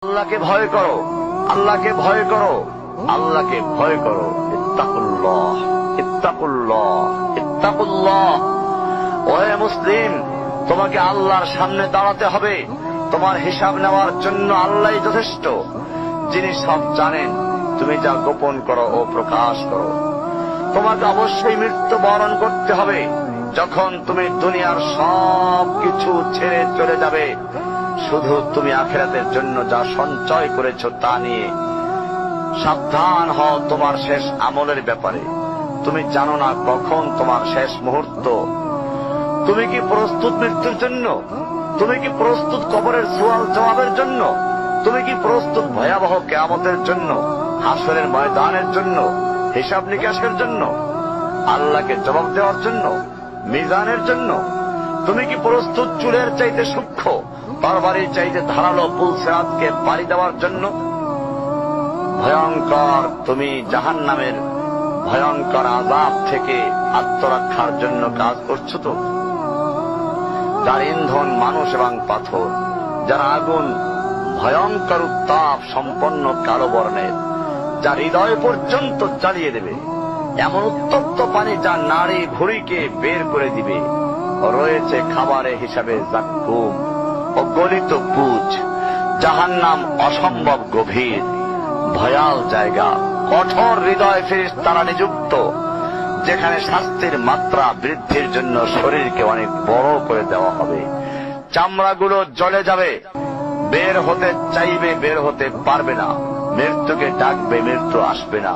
আল্লাহকে ভয় করো, আল্লাহকে ভয় করো, আল্লাহকে ভয় করো। ইত্তাকুল্লাহ, ইত্তাকুল্লাহ, ইত্তাকুল্লাহ। ওহে মুসলিম, তোমাকে আল্লাহর সামনে দাঁড়াতে হবে। তোমার হিসাব নেওয়ার জন্য আল্লাহই যথেষ্ট, যিনি সব জানেন। তুমি যা গোপন করো ও প্রকাশ করো। তোমাকে অবশ্যই মৃত্যু বরণ করতে হবে। যখন তুমি দুনিয়ার সব কিছু ছেড়ে চলে যাবে, শুধু তুমি আখিরাতের জন্য যা সঞ্চয় করেছ তা নিয়ে সাবধান হও তোমার শেষ আমলের ব্যাপারে। তুমি জানো না কখন তোমার শেষ মুহূর্ত। তুমি কি প্রস্তুত মৃত্যুর জন্য? তুমি কি প্রস্তুত কবরের সওয়াল জবাবের জন্য? তুমি কি প্রস্তুত ভয়াবহ কিয়ামতের জন্য, হাসরের ময়দানের জন্য, হিসাব নিকাশের জন্য, আল্লাহকে জবাব দেওয়ার জন্য, মিজানের জন্য? তুমি কি প্রস্তুত চুলের চাইতে সূক্ষ্ম, তরবারির চাইতে ধারালো পুলসিরাতকে পাড়ি দেওয়ার জন্য? ভয়ঙ্কর তুমি জাহান্নামের ভয়ঙ্কর আযাব থেকে আত্মরক্ষার জন্য কাজ করছো তো? যার ইন্ধন মানুষ এবং পাথর, যার আগুন ভয়ঙ্কর উত্তাপ সম্পন্ন কালো বর্ণের, যা হৃদয় পর্যন্ত জ্বালিয়ে দেবে, এমন উত্তপ্ত পানি যা নাড়ি ভুঁড়িকে বের করে দিবে। রয়েছে খাবারের হিসাবে জাক্কুম ও গলিত পুঁজ। জাহান্নাম অসম্ভব গভীর ভয়াল জায়গা, কঠোর হৃদয় ফেরেশতারা নিযুক্ত, যেখানে শাস্তির মাত্রা বৃদ্ধির জন্য শরীরকে অনেক বড় করে দেওয়া হবে। চামড়াগুলো জ্বলে যাবে, বের হতে চাইবে, বের হতে পারবে না। মৃত্যুকে ডাকবে, মৃত্যু আসবে না।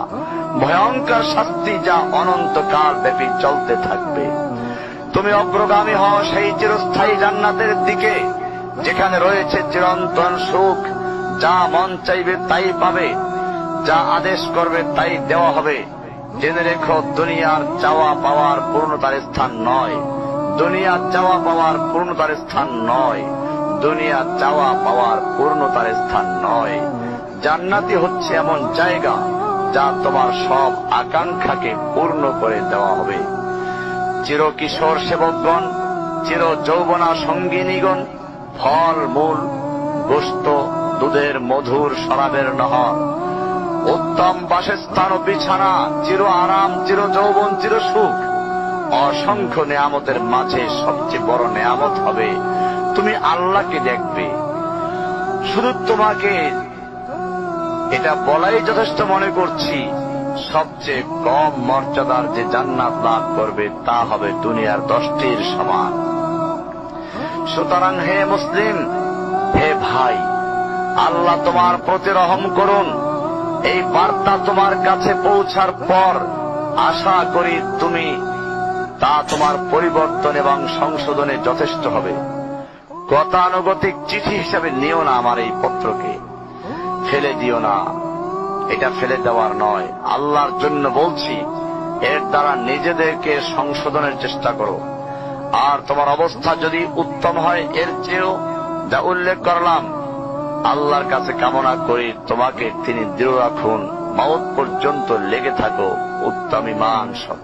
ভয়ঙ্কর শাস্তি যা অনন্তকাল ব্যাপী চলতে থাকবে। তুমি অগ্রগামী হও সেই চিরস্থায়ী জান্নাতের দিকে, যেখানে রয়েছে চিরন্তন সুখ। যা মন চাইবে তাই পাবে, যা আদেশ করবে তাই দেওয়া হবে। জেনে রেখো, দুনিয়ার চাওয়া পাওয়ার পূর্ণতার স্থান নয়। দুনিয়ার চাওয়া পাওয়ার পূর্ণতার স্থান নয়। দুনিয়ার চাওয়া পাওয়ার পূর্ণতার স্থান নয়। জান্নাতি হচ্ছে এমন জায়গা যা তোমার সব আকাঙ্ক্ষাকে পূর্ণ করে দেওয়া হবে। চির কিশোর সেবকগণ, চির যৌবনা সঙ্গিনীগণ, ফল মূল, গোশত, দুধের মধুর শরাবের নহর, উত্তম বাসস্থান ও বিছানা, চির আরাম, চির যৌবন, চির সুখ, অসংখ্য নেয়ামতের মাঝে সবচেয়ে বড় নেয়ামত হবে তুমি আল্লাহকে দেখবে। শুধু তোমাকে এটা বলাই যথেষ্ট মনে করছি, সবচেয়ে কম মর্যাদার যে জান্নাত লাভ করবে তা হবে দুনিয়ার 10টির সমান। সুতরাং হে মুসলিম, হে ভাই, আল্লাহ তোমার প্রতি রহম করুন। এই বার্তা তোমার কাছে পৌঁছার পর আশা করি তুমি তা তোমার পরিবর্তন এবং সংশোধনে যথেষ্ট হবে। গতানুগতিক চিঠি হিসাবে নিও না আমার এই পত্রকে, ফেলে দিও না। এটা ফেলে দেওয়ার নয়, আল্লাহর জন্য বলছি। এর দ্বারা নিজেদেরকে সংশোধনের চেষ্টা করো। আর তোমার অবস্থা যদি উত্তম হয় এর চেয়েও, যা উল্লেখ করলাম, আল্লাহর কাছে কামনা করি তোমাকে তিনি দৃঢ় রাখুন, মওত পর্যন্ত লেগে থাকো উত্তম ঈমান সহ।